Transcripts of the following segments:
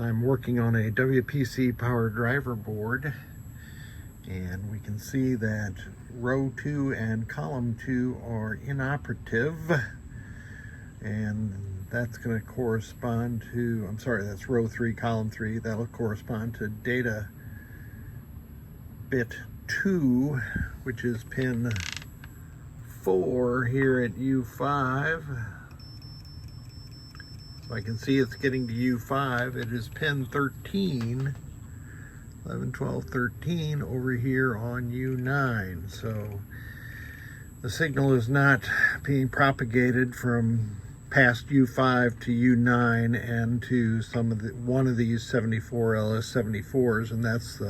I'm working on a WPC PowerDriver board, and we can see that row 2 and column 2 are inoperative, and that's going to correspond to, I'm sorry, that's row 3, column 3. That'll correspond to data bit 2, which is pin 4 here at U5. So I can see it's getting to U5. It is pin 13, 11, 12, 13 over here on U9. So the signal is not being propagated from past U5 to U9 and to one of these 74 LS74s, and that's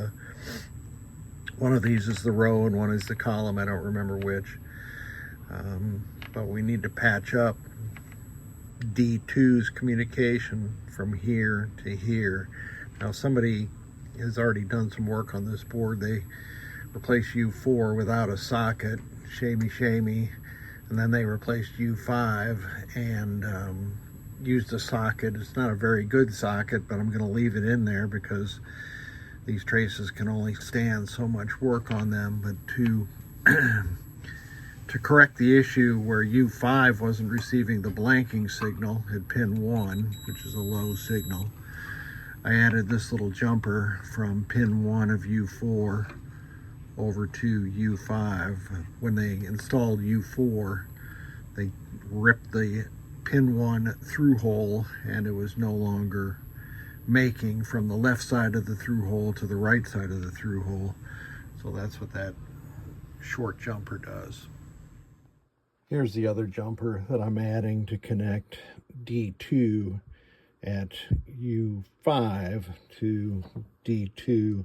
one of these is the row and one is the column. I don't remember which. But we need to patch up D2's communication from here to here. Now somebody has already done some work on this board. They replaced U4 without a socket, shamey, and then they replaced U5 and used a socket. It's not a very good socket, but I'm going to leave it in there because these traces can only stand so much work on them. But to correct the issue where U5 wasn't receiving the blanking signal at pin 1, which is a low signal, I added this little jumper from pin 1 of U4 over to U5. When they installed U4, they ripped the pin 1 through hole, and it was no longer making from the left side of the through hole to the right side of the through hole. So that's what that short jumper does. Here's the other jumper that I'm adding to connect D2 at U5 to D2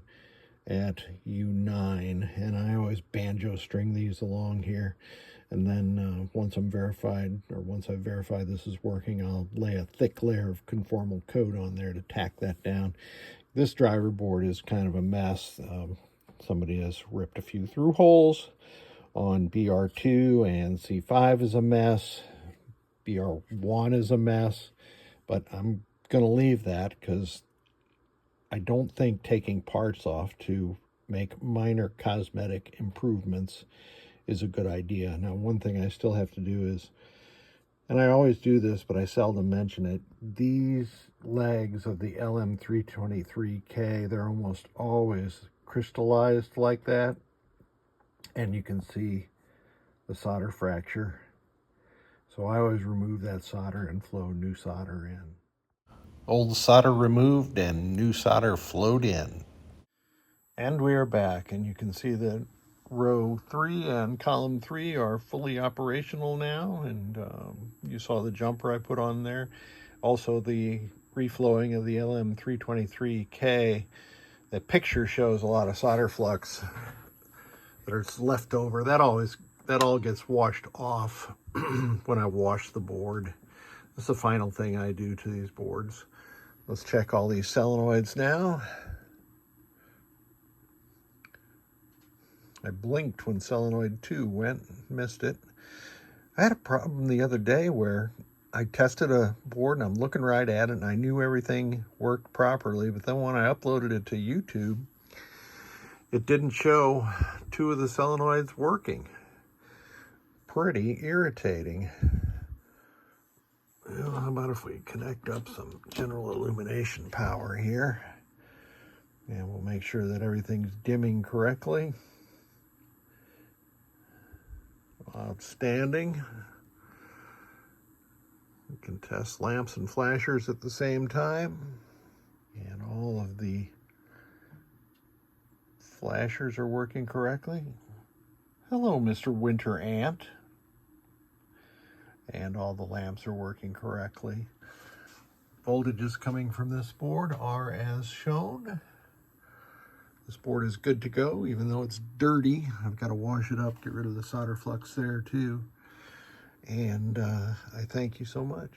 at U9. And I always banjo string these along here. And then once I've verified this is working, I'll lay a thick layer of conformal coat on there to tack that down. This driver board is kind of a mess. Somebody has ripped a few through holes on BR2, and C5 is a mess. BR1 is a mess, but I'm going to leave that because I don't think taking parts off to make minor cosmetic improvements is a good idea. Now, one thing I still have to do is, and I always do this, but I seldom mention it, these legs of the LM323K, they're almost always crystallized like that. And you can see the solder fracture. So I always remove that solder and flow new solder in. Old solder removed and new solder flowed in. And we are back, and you can see that row 3 and column 3 are fully operational now, and you saw the jumper I put on there. Also the reflowing of the LM323K. The picture shows a lot of solder flux that's left over. That all gets washed off when I wash the board. That's the final thing I do to these boards. Let's check all these solenoids now. I blinked when solenoid 2 went, missed it. I had a problem the other day where I tested a board and I'm looking right at it and I knew everything worked properly, but then when I uploaded it to YouTube, it didn't show 2 of the solenoids working. Pretty irritating. Well, how about if we connect up some general illumination power here, and we'll make sure that everything's dimming correctly. Outstanding. We can test lamps and flashers at the same time, and all of the flashers are working correctly. Hello, Mr. Winter Ant. And all the lamps are working correctly. Voltages coming from this board are as shown. This board is good to go, even though it's dirty. I've got to wash it up, get rid of the solder flux there too. And I thank you so much.